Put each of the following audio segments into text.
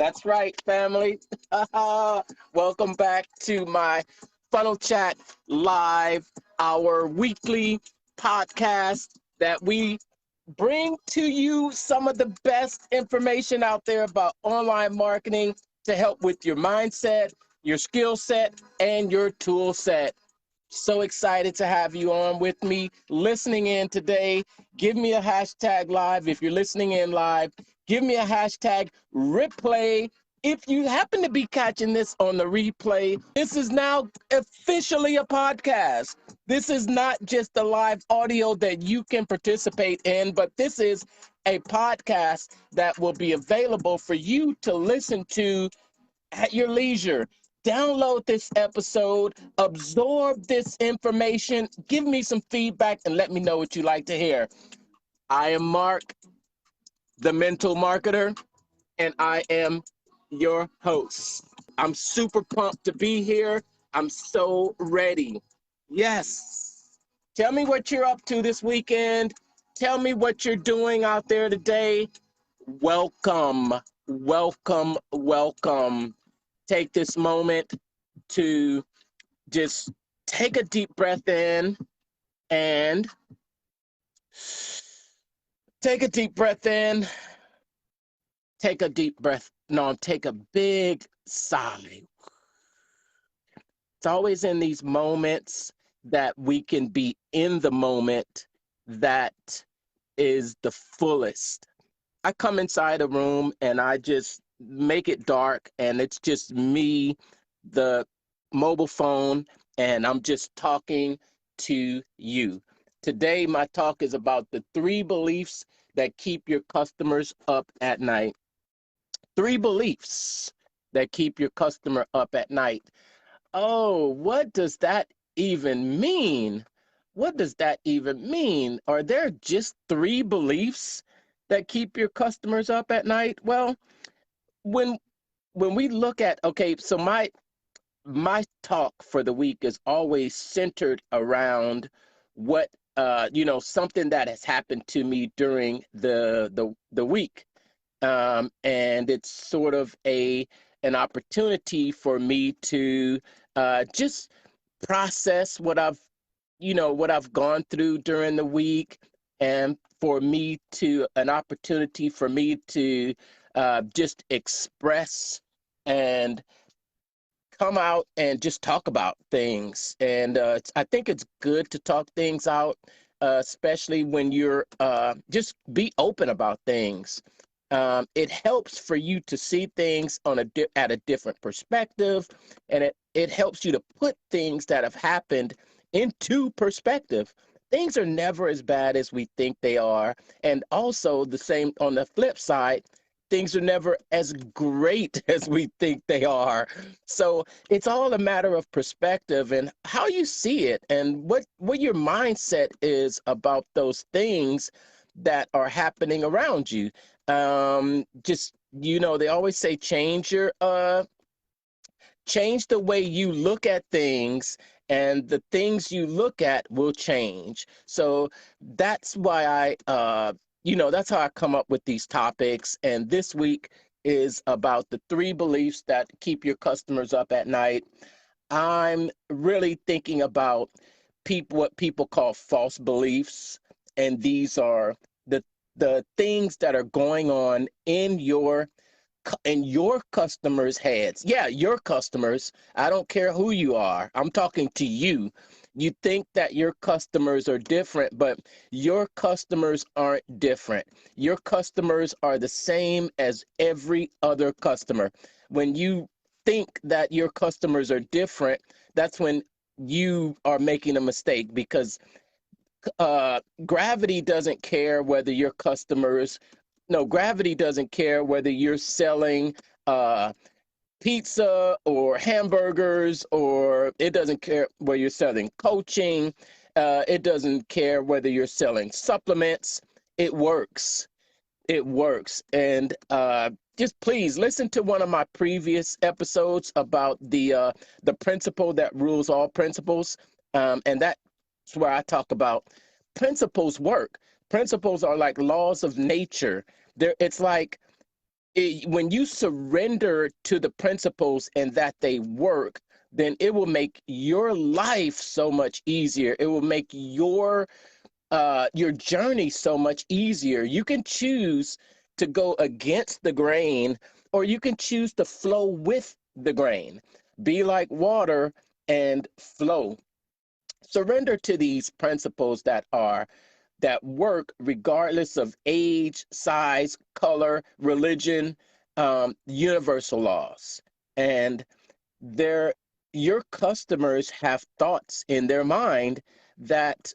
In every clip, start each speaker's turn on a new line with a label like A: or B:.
A: That's right, family. Welcome back to my Funnel Chat Live, our weekly podcast that we bring to you some of the best information out there about online marketing to help with your mindset, your skill set, and your tool set. So excited to have you on with me, listening in today. Give me a hashtag live if you're listening in live. Give me a hashtag replay. If you happen to be catching this on the replay, this is now officially a podcast. This is not just a live audio that you can participate in, but this is a podcast that will be available for you to listen to at your leisure. Download this episode, absorb this information, give me some feedback, and let me know what you like to hear. I am Mark, the mental marketer, and I am your host. I'm super pumped to be here. I'm so ready. Yes. Tell me what you're up to this weekend. Tell me what you're doing out there today. Welcome, welcome, welcome. Take this moment to just take a deep breath in and take a deep breath in. Take a deep breath. No, take a big sigh. It's always in these moments that we can be in the moment that is the fullest. I come inside a room and I just make it dark and it's just me, the mobile phone, and I'm just talking to you. Today, my talk is about the 3 beliefs that keep your customers up at night. 3 beliefs that keep your customer up at night. Oh, what does that even mean? What does that even mean? Are there just 3 beliefs that keep your customers up at night? Well, when we look at, okay, so my talk for the week is always centered around what something that has happened to me during the week, and it's sort of an opportunity for me to just process what I've gone through during the week, and for me to an opportunity for me to just express and come out and just talk about things. And I think it's good to talk things out, especially when you're just be open about things. It helps for you to see things at a different perspective, and it helps you to put things that have happened into perspective. Things are never as bad as we think they are. And also the same on the flip side, things are never as great as we think they are. So it's all a matter of perspective and how you see it and what your mindset is about those things that are happening around you. They always say change the way you look at things, and the things you look at will change. So that's why that's how I come up with these topics. And this week is about the 3 beliefs that keep your customers up at night. I'm really thinking about what people call false beliefs. And these are the things that are going on in your customers' heads. Yeah, your customers. I don't care who you are. I'm talking to you. You think that your customers are different, but your customers aren't different. Your customers are the same as every other customer. When you think that your customers are different, that's when you are making a mistake, because gravity doesn't care whether your customers no, gravity doesn't care whether you're selling pizza or hamburgers, or it doesn't care whether you're selling coaching. It doesn't care whether you're selling supplements. It works. It works. And just please listen to one of my previous episodes about the principle that rules all principles. And that's where I talk about principles work. Principles are like laws of nature. It's like when you surrender to the principles and that they work, then it will make your life so much easier. It will make your journey so much easier. You can choose to go against the grain, or you can choose to flow with the grain. Be like water and flow. Surrender to these principles that work regardless of age, size, color, religion, universal laws. And their your customers have thoughts in their mind that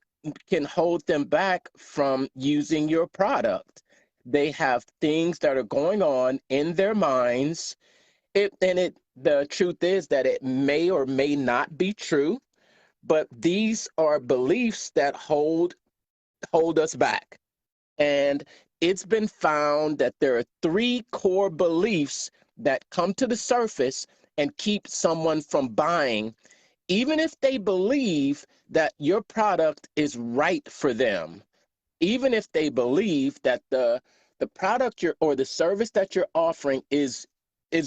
A: can hold them back from using your product. They have things that are going on in their minds. The truth is that it may or may not be true, but these are beliefs that hold us back. And it's been found that there are three core beliefs that come to the surface and keep someone from buying, even if they believe that your product is right for them, even if they believe that the product or the service that you're offering is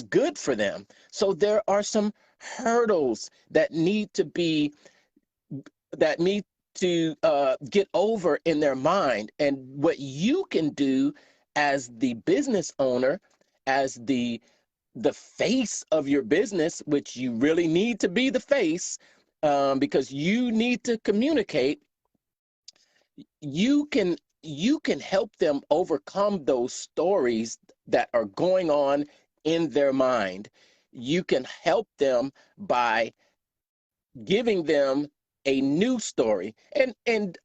A: good for them. So there are some hurdles that need to get over in their mind. And what you can do as the business owner, as the face of your business, which you really need to be the face, because you need to communicate. You can help them overcome those stories that are going on in their mind. You can help them by giving them a new story. And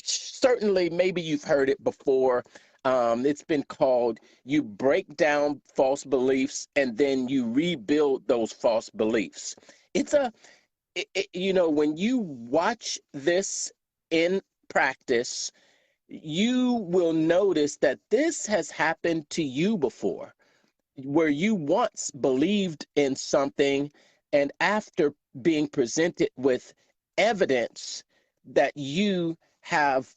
A: certainly, maybe you've heard it before. It's been called, you break down false beliefs and then you rebuild those false beliefs. It's when you watch this in practice, you will notice that this has happened to you before, where you once believed in something, and after being presented with evidence that you have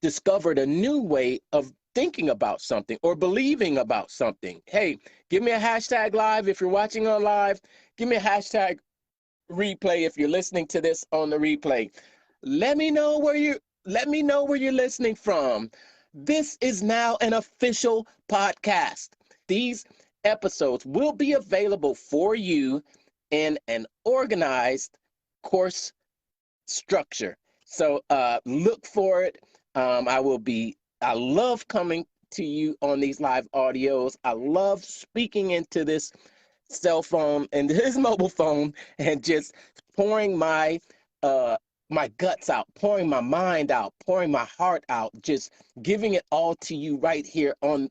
A: discovered a new way of thinking about something or believing about something. Hey, give me a hashtag live if you're watching on live. Give me a hashtag replay if you're listening to this on the replay. Let me know where you're listening from. This is now an official podcast. These episodes will be available for you in an organized course structure. So look for it. I love coming to you on these live audios. I love speaking into this cell phone and his mobile phone and just pouring my guts out, pouring my mind out, pouring my heart out, just giving it all to you right here on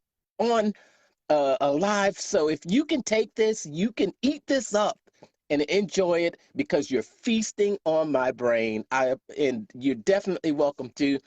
A: alive. So if you can take this, you can eat this up and enjoy it because you're feasting on my brain. And you're definitely welcome to,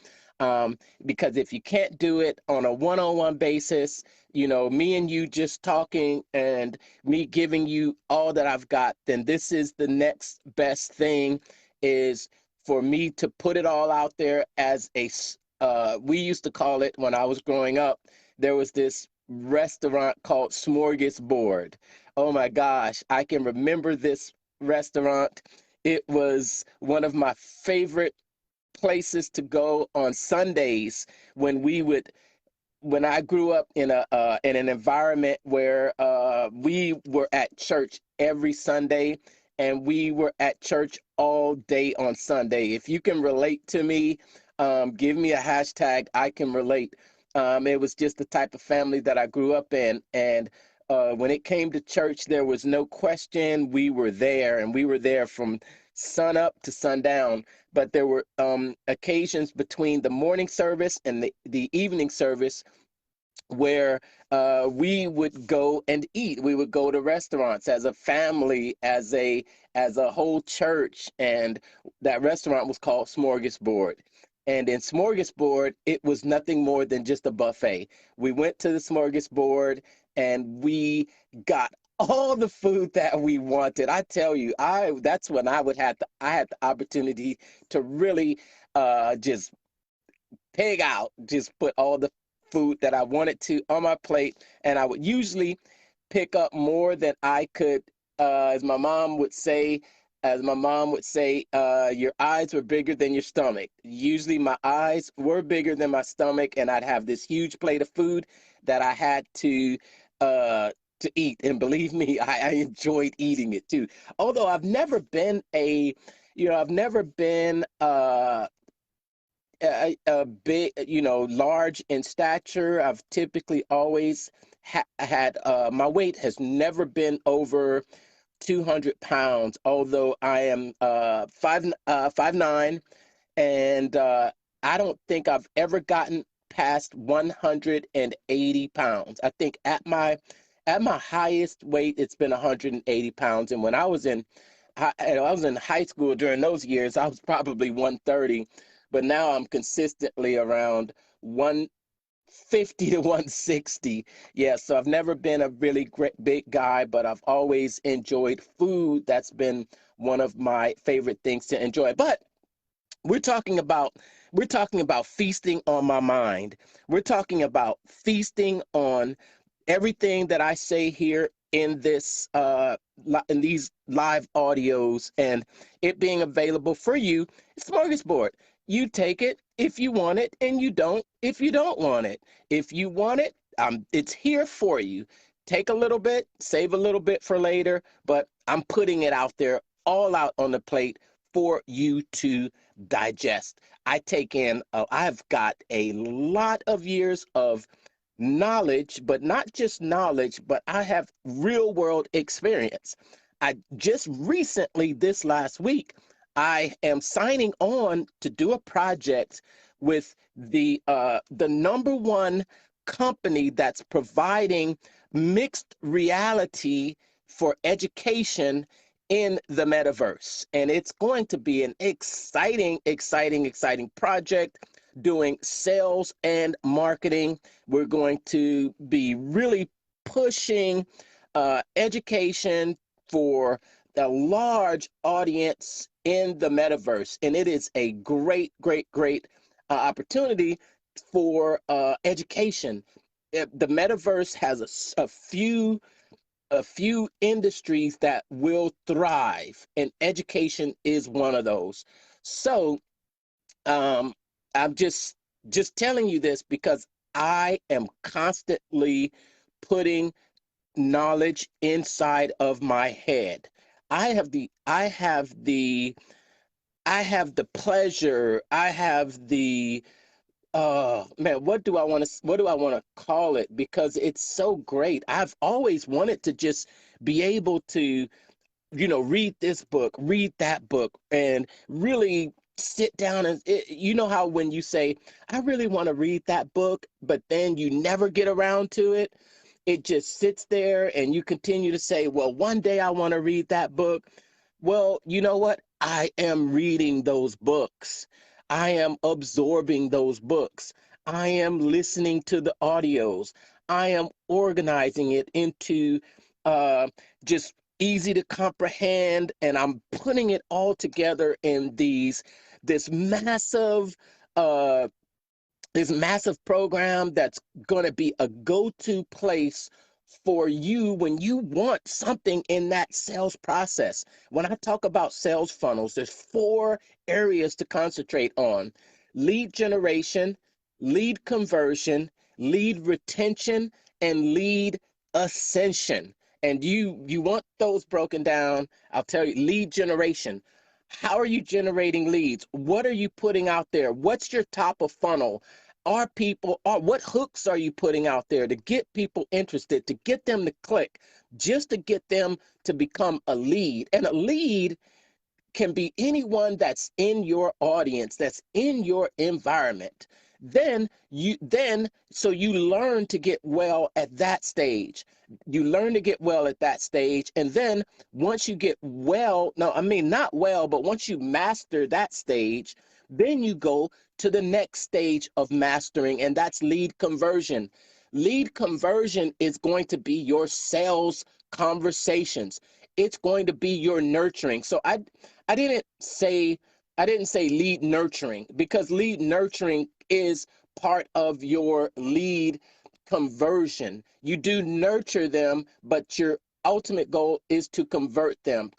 A: because if you can't do it on a one-on-one basis, me and you just talking and me giving you all that I've got, then this is the next best thing, is for me to put it all out there as we used to call it when I was growing up. There was this restaurant called Smorgasbord. Oh my gosh, I can remember this restaurant. It was one of my favorite places to go on Sundays when I grew up in an environment where we were at church every Sunday, and we were at church all day on Sunday. If you can relate to me, give me a hashtag, I can relate. It was just the type of family that I grew up in. And when it came to church, there was no question we were there, and we were there from sun up to sundown. But there were occasions between the morning service and the evening service where we would go and eat. We would go to restaurants as a family, as a whole church, and that restaurant was called Smorgasbord. And in Smorgasbord, it was nothing more than just a buffet. We went to the Smorgasbord and we got all the food that we wanted. I tell you, that's when I had the opportunity to really just pig out, just put all the food that I wanted to on my plate, and I would usually pick up more than I could, as my mom would say, your eyes were bigger than your stomach. Usually my eyes were bigger than my stomach, and I'd have this huge plate of food that I had to eat. And believe me, I enjoyed eating it too. Although I've never been a big, large in stature. I've typically always had, my weight has never been over 200 pounds, although I am 5'9", and I don't think I've ever gotten past 180 pounds. I think at my highest weight, it's been 180 pounds. And when I was in high school during those years, I was probably 130, but now I'm consistently around 150 to 160. Yeah, so I've never been a really great big guy, but I've always enjoyed food. That's been one of my favorite things to enjoy. But we're talking about we're talking about feasting on my mind. We're talking about feasting on everything that I say here in in these live audios, and it being available for you. Smorgasbord. You take it if you want it, and you don't if you don't want it. If you want it, it's here for you. Take a little bit, save a little bit for later, but I'm putting it out there, all out on the plate for you to digest. I've got a lot of years of knowledge, but not just knowledge, but I have real world experience. I just recently, this last week, I am signing on to do a project with the number one company that's providing mixed reality for education in the metaverse. And it's going to be an exciting, exciting, exciting project doing sales and marketing. We're going to be really pushing education for a large audience in the metaverse. And it is a great, great, great opportunity for education. The metaverse has a few industries that will thrive, and education is one of those. So I'm just telling you this because I am constantly putting knowledge inside of my head. I have the I have the I have the pleasure. I have the man, what do I want to call it? Because it's so great. I've always wanted to just be able to, read this book, read that book, and really sit down and you know how when you say, I really want to read that book, but then you never get around to it. It just sits there and you continue to say, well, one day I want to read that book. Well, you know what? I am reading those books. I am absorbing those books. I am listening to the audios. I am organizing it into just easy to comprehend, and I'm putting it all together in this massive uh, this massive program that's going to be a go-to place for you when you want something in that sales process. When I talk about sales funnels, there's 4 areas to concentrate on: lead generation, lead conversion, lead retention, and lead ascension. And you want those broken down. I'll tell you: lead generation. How are you generating leads? What are you putting out there? What's your top of funnel? What hooks are you putting out there to get people interested, to get them to click, just to get them to become a lead? And a lead can be anyone that's in your audience, that's in your environment. So you learn to get well at that stage. You learn to get well at that stage. And then once you get well, no, I mean, not well, but once you master that stage, then you go to the next stage of mastering, and that's lead conversion. Lead conversion is going to be your sales conversations. It's going to be your nurturing. So I didn't say lead nurturing, because lead nurturing is part of your lead conversion. You do nurture them, but your ultimate goal is to convert them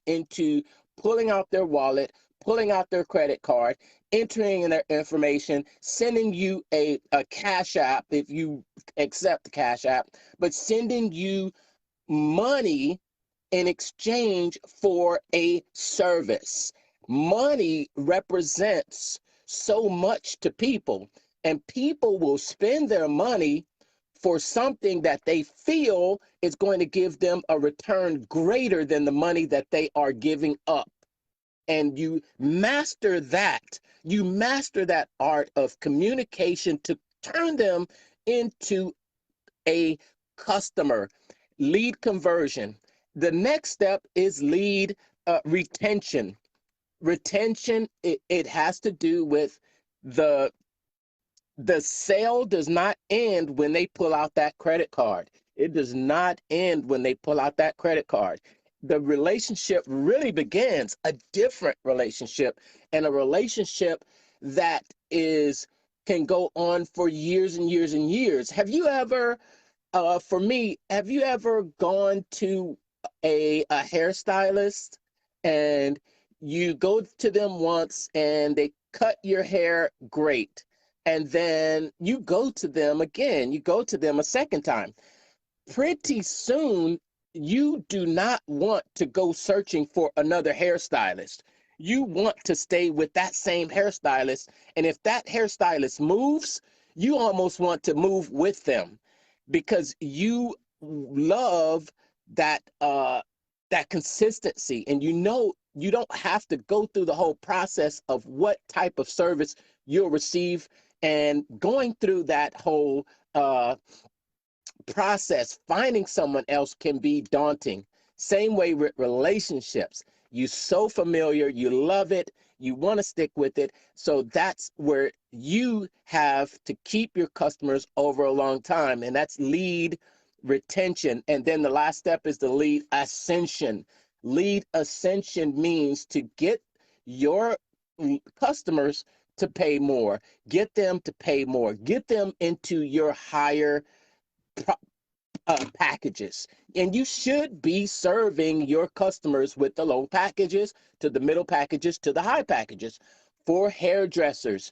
A: into pulling out their wallet, pulling out their credit card, entering in their information, sending you a cash app if you accept the cash app, but sending you money in exchange for a service. Money represents so much to people, and people will spend their money for something that they feel is going to give them a return greater than the money that they are giving up. And you master that. You master that art of communication to turn them into a customer. Lead conversion. The next step is lead retention. Retention, it has to do with the sale does not end when they pull out that credit card. It does not end when they pull out that credit card. The relationship really begins a different relationship, and a relationship that can go on for years and years and years. Have you ever, for me, have you ever gone to a hairstylist and you go to them once and they cut your hair great, and then you go to them again, you go to them a second time? Pretty soon, you do not want to go searching for another hairstylist. You want to stay with that same hairstylist. And if that hairstylist moves, you almost want to move with them because you love that consistency. And you know you don't have to go through the whole process of what type of service you'll receive. And going through that whole process, finding someone else can be daunting. Same way with relationships. You're so familiar, you love it, you want to stick with it. So that's where you have to keep your customers over a long time. And that's lead retention. And then the last step is the lead ascension. Lead ascension means to get your customers to pay more, get them to pay more, get them into your higher packages. And you should be serving your customers with the low packages to the middle packages to the high packages. For hairdressers,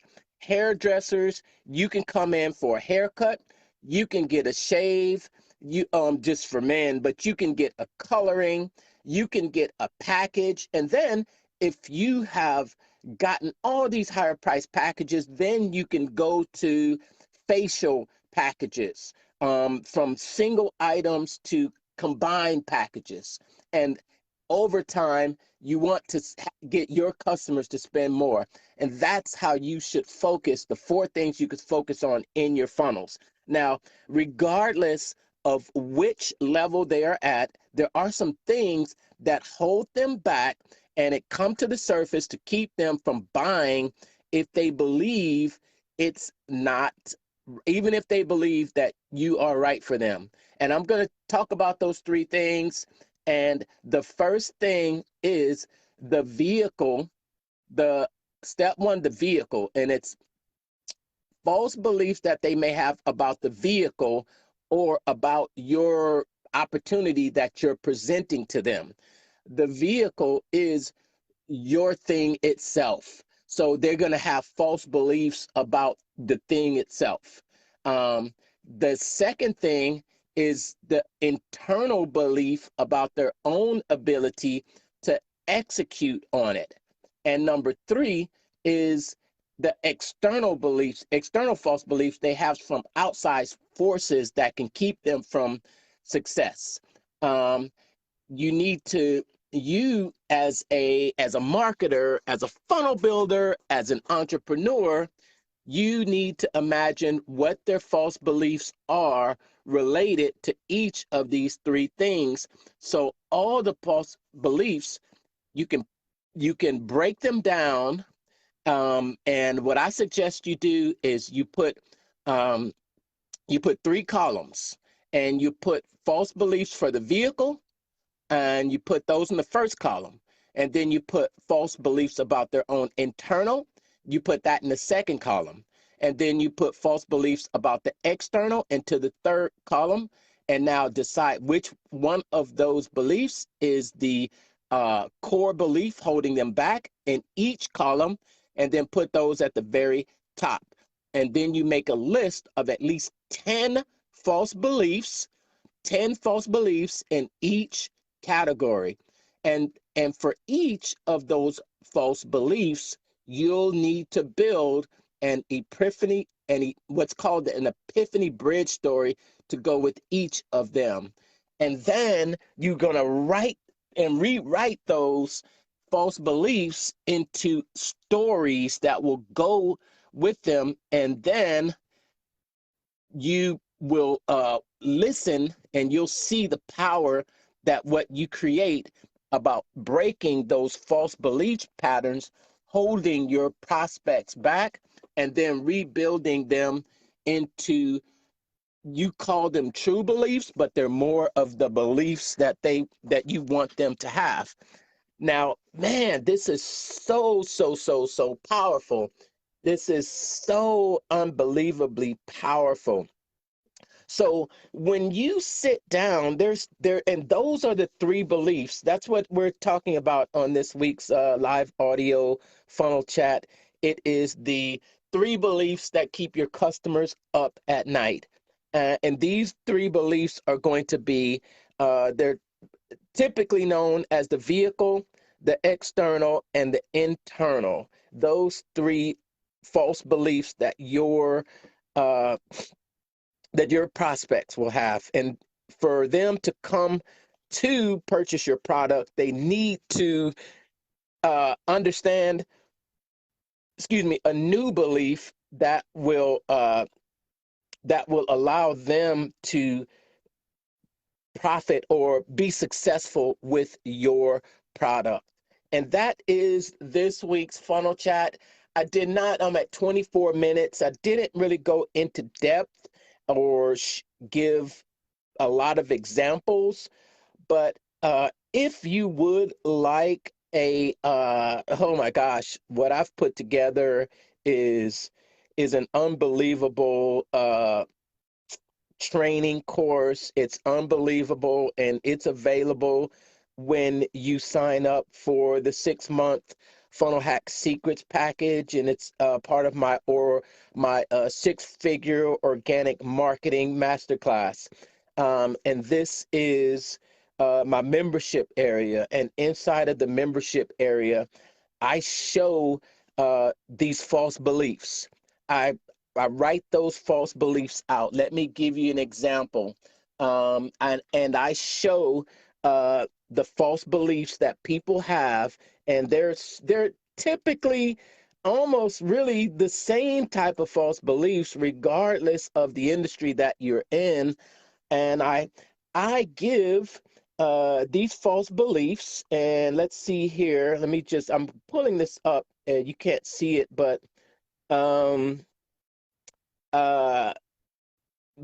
A: you can come in for a haircut, you can get a shave, you just for men, but you can get a coloring, you can get a package. And then if you have gotten all these higher price packages, then you can go to facial packages, from single items to combined packages. And over time, you want to get your customers to spend more. And that's how you should focus, the 4 things you could focus on in your funnels. Now, regardless of which level they are at, there are some things that hold them back, and it come to the surface to keep them from buying if they believe it's not, even if they believe that you are right for them. And I'm going to talk about those 3 things. And the first thing is the vehicle, the step 1, the vehicle, and it's false beliefs that they may have about the vehicle or about your opportunity that you're presenting to them. The vehicle is your thing itself. So they're going to have false beliefs about the thing itself. The second thing is the internal belief about their own ability to execute on it. And number 3 is the external beliefs, external false beliefs they have from outside forces that can keep them from success. You need to, you as a marketer, as a funnel builder, as an entrepreneur, you need to imagine what their false beliefs are related to each of these 3 things. So all the false beliefs, you can break them down. And what I suggest you do is you put 3 columns, and you put false beliefs for the vehicle, and you put those in the first column. And then you put false beliefs about their own internal, you put that in the second column. and then you put false beliefs about the external into the third column, and now decide which one of those beliefs is the core belief holding them back in each column, and then put those at the very top. And then you make a list of at least 10 false beliefs 10 false beliefs in each category. And for each of those false beliefs, you'll need to build an epiphany and what's called an epiphany bridge story to go with each of them. And then you're going to write and rewrite those false beliefs into stories that will go with them. And then you will listen, and you'll see the power that what you create about breaking those false belief patterns, holding your prospects back, and then rebuilding them into, you call them true beliefs, but they're more of the beliefs that you want them to have. Now, man, this is so powerful. This is so unbelievably powerful. So when you sit down, and those are the three beliefs. That's what we're talking about on this week's live audio funnel chat. It is the three beliefs that keep your customers up at night. And these three beliefs are going to be, they're typically known as the vehicle, the external, and the internal. Those three false beliefs that your prospects will have. And for them to come to purchase your product, they need to understand, a new belief that will allow them to profit or be successful with your product. And that is this week's funnel chat. I'm at 24 minutes. I didn't really go into depth or give a lot of examples, but if you would like oh my gosh, what I've put together is an unbelievable training course. It's unbelievable, and it's available when you sign up for the 6-month Funnel Hack Secrets package, and it's part of my 6-figure organic marketing masterclass. And this is my membership area, and inside of the membership area, I show these false beliefs. I write those false beliefs out. Let me give you an example. And I show the false beliefs that people have, and they're typically almost really the same type of false beliefs, regardless of the industry that you're in. And I give these false beliefs, and let's see here. I'm pulling this up, and you can't see it, but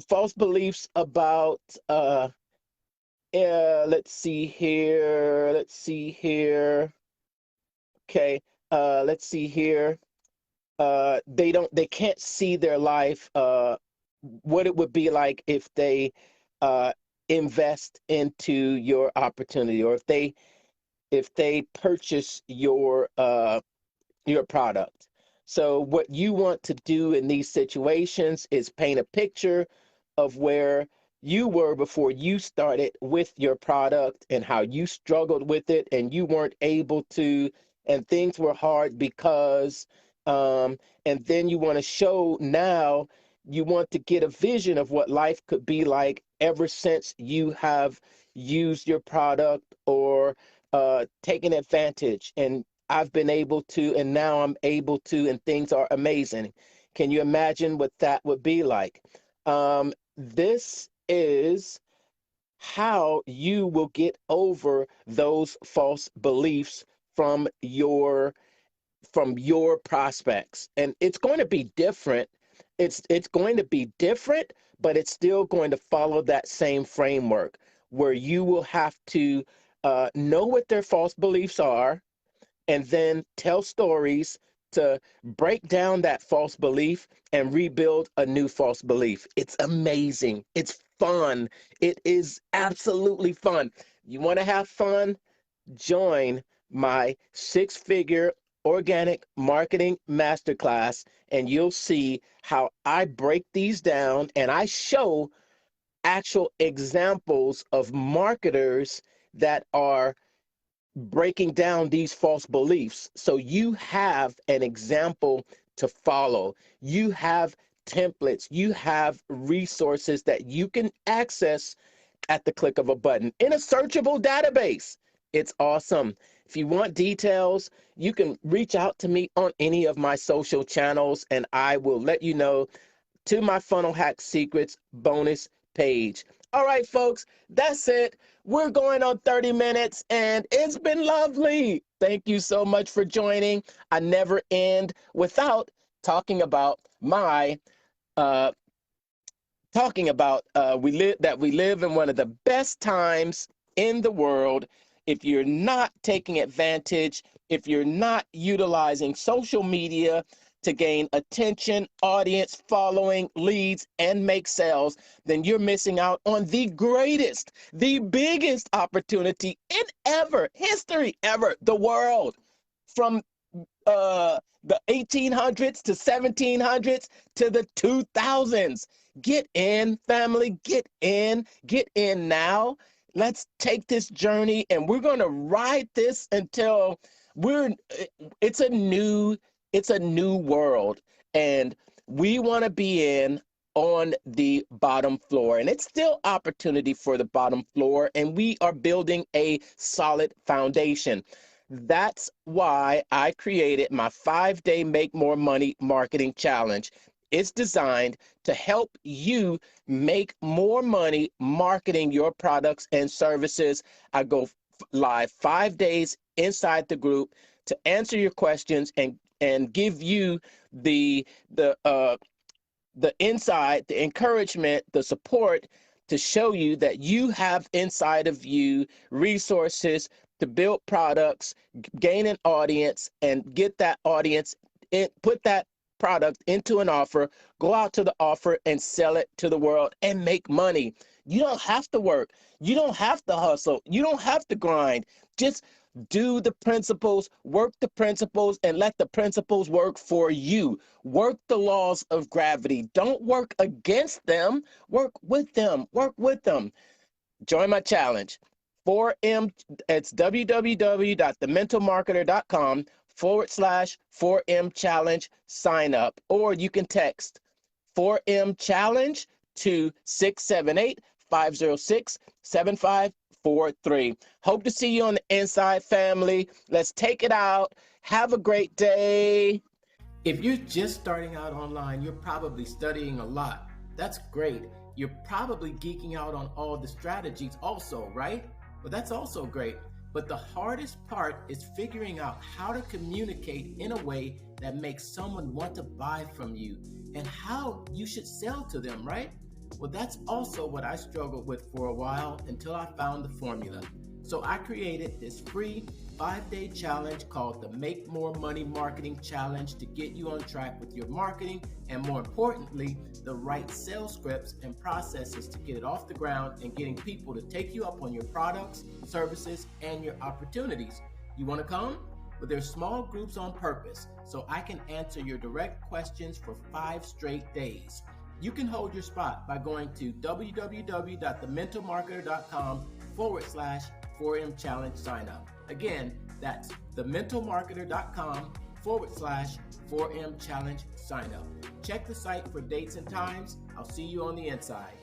A: false beliefs about let's see here. Okay, let's see here. They can't see their life, what it would be like if they invest into your opportunity, or if they purchase your product. So what you want to do in these situations is paint a picture of where you were before you started with your product, and how you struggled with it, and you weren't able to, and things were hard because, and then you want to show now, you want to get a vision of what life could be like ever since you have used your product or taken advantage. And I've been able to, and now I'm able to, and things are amazing. Can you imagine what that would be like? This is how you will get over those false beliefs from your prospects. And it's going to be different. It's going to be different, but it's still going to follow that same framework, where you will have to know what their false beliefs are, and then tell stories to break down that false belief and rebuild a new false belief. It's amazing. It's fun. It is absolutely fun. You want to have fun? Join my 6-figure organic marketing masterclass, and you'll see how I break these down and I show actual examples of marketers that are breaking down these false beliefs. So you have an example to follow. You have templates, you have resources that you can access at the click of a button in a searchable database. It's awesome. If you want details, you can reach out to me on any of my social channels and I will let you know to my Funnel Hack Secrets bonus page. All right, folks, that's it. We're going on 30 minutes and it's been lovely. Thank you so much for joining. I never end without talking about my we live in one of the best times in the world. If you're not taking advantage, if you're not utilizing social media to gain attention, audience, following, leads, and make sales, then you're missing out on the greatest, the biggest opportunity in history ever, the world. From the 1800s to 1700s to the 2000s. Get in, family, get in now. Let's take this journey and we're going to ride this until it's a new world, and we want to be in on the bottom floor, and it's still opportunity for the bottom floor, and we are building a solid foundation. That's why I created my 5-day Make More Money Marketing Challenge. It's designed to help you make more money marketing your products and services. I go live 5 days inside the group to answer your questions and give you the insight, the encouragement, the support to show you that you have inside of you resources to build products, gain an audience, and get that audience, put that product into an offer, go out to the offer and sell it to the world and make money. You don't have to work. You don't have to hustle. You don't have to grind. Just do the principles, work the principles, and let the principles work for you. Work the laws of gravity. Don't work against them. Work with them. Work with them. Join my challenge. 4M, it's www.thementalmarketer.com/4M challenge sign up, or you can text 4M challenge to 678-506-7543. Hope to see you on the inside, family. Let's take it out. Have a great day. If you're just starting out online, you're probably studying a lot. That's great. You're probably geeking out on all the strategies also, right? Well, that's also great. But the hardest part is figuring out how to communicate in a way that makes someone want to buy from you and how you should sell to them, right? Well, that's also what I struggled with for a while until I found the formula. So I created this free 5-day challenge called the Make More Money Marketing Challenge to get you on track with your marketing and, more importantly, the right sales scripts and processes to get it off the ground and getting people to take you up on your products, services, and your opportunities. You want to come? Well, there's small groups on purpose so I can answer your direct questions for 5 straight days. You can hold your spot by going to www.thementalmarketer.com/4M challenge sign up. Again, that's thementalmarketer.com/4M challenge sign up. Check the site for dates and times. I'll see you on the inside.